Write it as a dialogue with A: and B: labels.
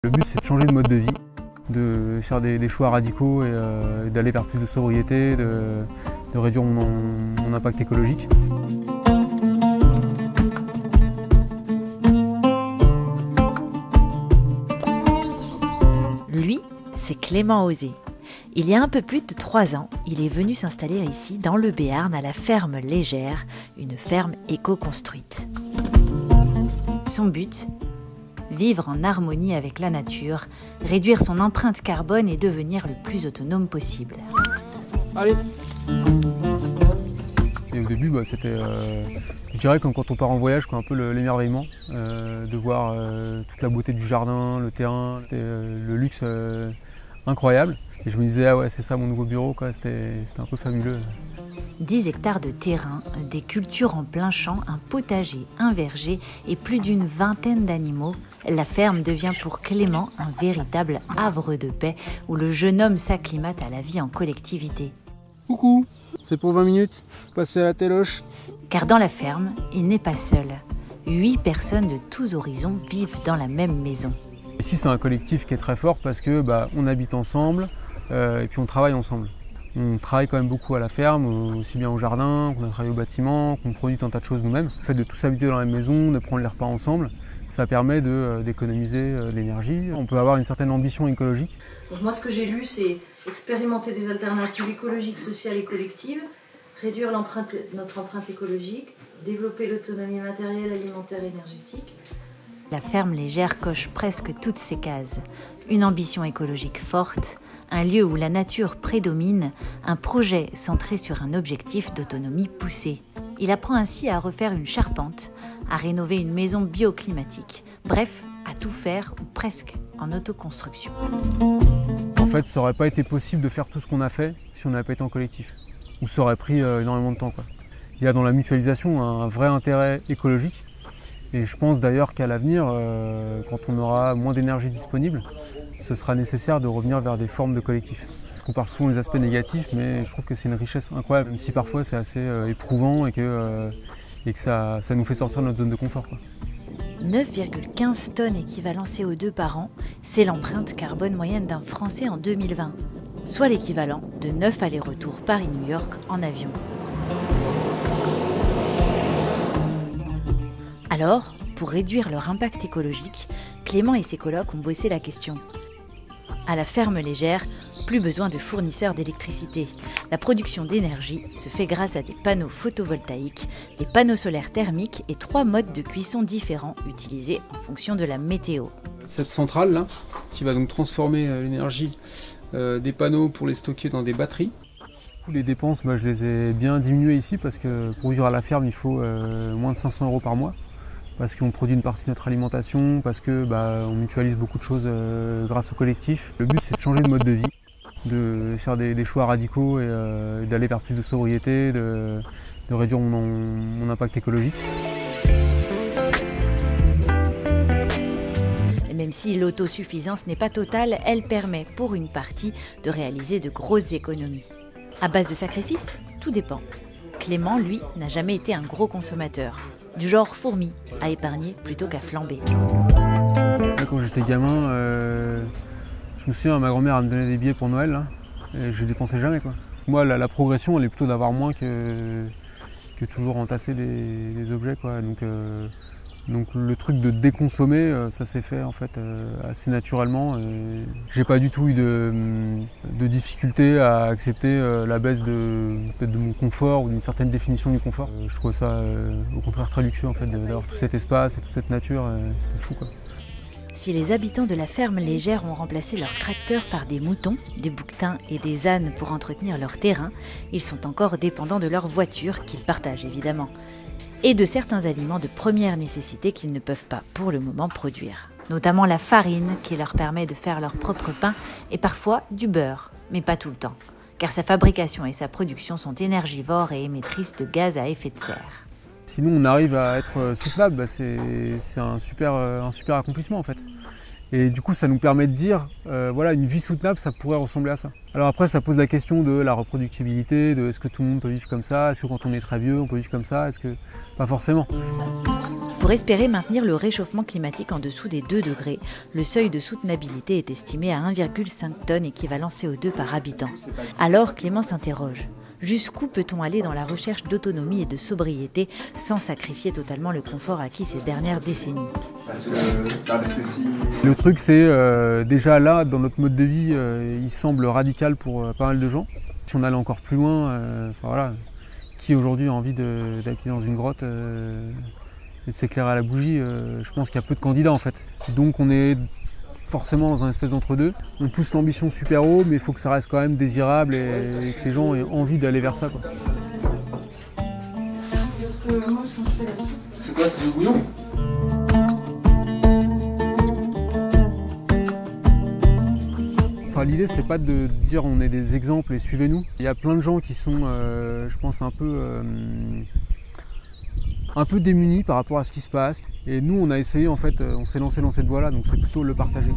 A: Le but, c'est de changer de mode de vie, de faire des choix radicaux et d'aller vers plus de sobriété, de réduire mon impact écologique.
B: Lui, c'est Clément Auzé. Il y a un peu plus de 3 ans, il est venu s'installer ici, dans le Béarn, à la ferme Légère, une ferme éco-construite. Son but ? Vivre en harmonie avec la nature, réduire son empreinte carbone et devenir le plus autonome possible.
A: Allez. Et au début, c'était, je dirais, comme quand on part en voyage, un peu l'émerveillement, de voir toute la beauté du jardin, le terrain, c'était le luxe incroyable. Et je me disais, ah ouais, c'est ça mon nouveau bureau, quoi. C'était un peu fabuleux.
B: 10 hectares de terrain, des cultures en plein champ, un potager, un verger et plus d'une vingtaine d'animaux. La ferme devient pour Clément un véritable havre de paix où le jeune homme s'acclimate à la vie en collectivité.
A: Coucou, c'est pour 20 minutes, passez à la téloche.
B: Car dans la ferme, il n'est pas seul. 8 personnes de tous horizons vivent dans la même maison.
A: Ici, c'est un collectif qui est très fort parce que on habite ensemble et puis on travaille ensemble. On travaille quand même beaucoup à la ferme, aussi bien au jardin, qu'on a travaillé au bâtiment, qu'on produit un tas de choses nous-mêmes. Le fait de tous habiter dans la même maison, de prendre les repas ensemble, ça permet d'économiser l'énergie. On peut avoir une certaine ambition écologique.
C: Donc moi, ce que j'ai lu, c'est expérimenter des alternatives écologiques, sociales et collectives, réduire notre empreinte écologique, développer l'autonomie matérielle, alimentaire et énergétique.
B: La ferme Légère coche presque toutes ces cases. Une ambition écologique forte, un lieu où la nature prédomine, un projet centré sur un objectif d'autonomie poussée. Il apprend ainsi à refaire une charpente, à rénover une maison bioclimatique, bref, à tout faire, ou presque, en autoconstruction.
A: En fait, ça n'aurait pas été possible de faire tout ce qu'on a fait si on n'avait pas été en collectif. Ou ça aurait pris énormément de temps, quoi. Il y a dans la mutualisation un vrai intérêt écologique. Et je pense d'ailleurs qu'à l'avenir, quand on aura moins d'énergie disponible, ce sera nécessaire de revenir vers des formes de collectif. On parle souvent des aspects négatifs, mais je trouve que c'est une richesse incroyable, même si parfois c'est assez éprouvant et que ça nous fait sortir de notre zone de confort, quoi.
B: 9,15 tonnes équivalent CO2 par an, c'est l'empreinte carbone moyenne d'un Français en 2020, soit l'équivalent de 9 allers-retours Paris-New York en avion. Alors, pour réduire leur impact écologique, Clément et ses colocs ont bossé la question. À la ferme Légère, plus besoin de fournisseurs d'électricité. La production d'énergie se fait grâce à des panneaux photovoltaïques, des panneaux solaires thermiques et 3 modes de cuisson différents utilisés en fonction de la météo.
A: Cette centrale là, qui va donc transformer l'énergie des panneaux pour les stocker dans des batteries. Les dépenses, je les ai bien diminuées ici parce que pour vivre à la ferme, il faut moins de 500 € par mois. Parce qu'on produit une partie de notre alimentation, parce que on mutualise beaucoup de choses grâce au collectif. Le but, c'est de changer de mode de vie, de faire des choix radicaux et d'aller vers plus de sobriété, de réduire mon impact écologique.
B: Et même si l'autosuffisance n'est pas totale, elle permet pour une partie de réaliser de grosses économies. À base de sacrifices, tout dépend. Clément, lui, n'a jamais été un gros consommateur. Du genre fourmi, à épargner plutôt qu'à flamber.
A: Quand j'étais gamin, je me souviens, ma grand-mère me donnait des billets pour Noël, là, et je ne dépensais jamais, quoi. Moi, la progression, elle est plutôt d'avoir moins que toujours entasser des objets, quoi. Donc le truc de déconsommer, ça s'est fait en fait assez naturellement. J'ai pas du tout eu de difficulté à accepter la baisse peut-être de mon confort ou d'une certaine définition du confort. Je trouve ça au contraire très luxueux en fait d'avoir tout cet espace et toute cette nature, c'était fou, quoi.
B: Si les habitants de la ferme Légère ont remplacé leurs tracteurs par des moutons, des bouquetins et des ânes pour entretenir leur terrain, ils sont encore dépendants de leur voiture, qu'ils partagent évidemment, et de certains aliments de première nécessité qu'ils ne peuvent pas pour le moment produire. Notamment la farine qui leur permet de faire leur propre pain et parfois du beurre, mais pas tout le temps, car sa fabrication et sa production sont énergivores et émettrices de gaz à effet de serre.
A: Sinon on arrive à être soutenable, c'est un super accomplissement en fait. Et du coup ça nous permet de dire, voilà, une vie soutenable ça pourrait ressembler à ça. Alors après ça pose la question de la reproductibilité, de est-ce que tout le monde peut vivre comme ça, est-ce que quand on est très vieux on peut vivre comme ça, est-ce que... Pas forcément.
B: Pour espérer maintenir le réchauffement climatique en dessous des 2 degrés, le seuil de soutenabilité est estimé à 1,5 tonnes équivalent CO2 par habitant. Alors Clément s'interroge. Jusqu'où peut-on aller dans la recherche d'autonomie et de sobriété sans sacrifier totalement le confort acquis ces dernières décennies?
A: Le truc c'est déjà là, dans notre mode de vie, il semble radical pour pas mal de gens. Si on allait encore plus loin, voilà, qui aujourd'hui a envie d'habiter dans une grotte et de s'éclairer à la bougie, je pense qu'il y a peu de candidats en fait. Donc on est forcément dans un espèce d'entre-deux. On pousse l'ambition super haut, mais il faut que ça reste quand même désirable et que les gens aient envie d'aller vers ça, quoi.
D: C'est quoi, c'est du bouillon?
A: Enfin, l'idée c'est pas de dire on est des exemples et suivez-nous. Il y a plein de gens qui sont, je pense, un peu démunis par rapport à ce qui se passe. Et nous on a essayé, en fait, on s'est lancé dans cette voie-là, donc c'est plutôt le partager.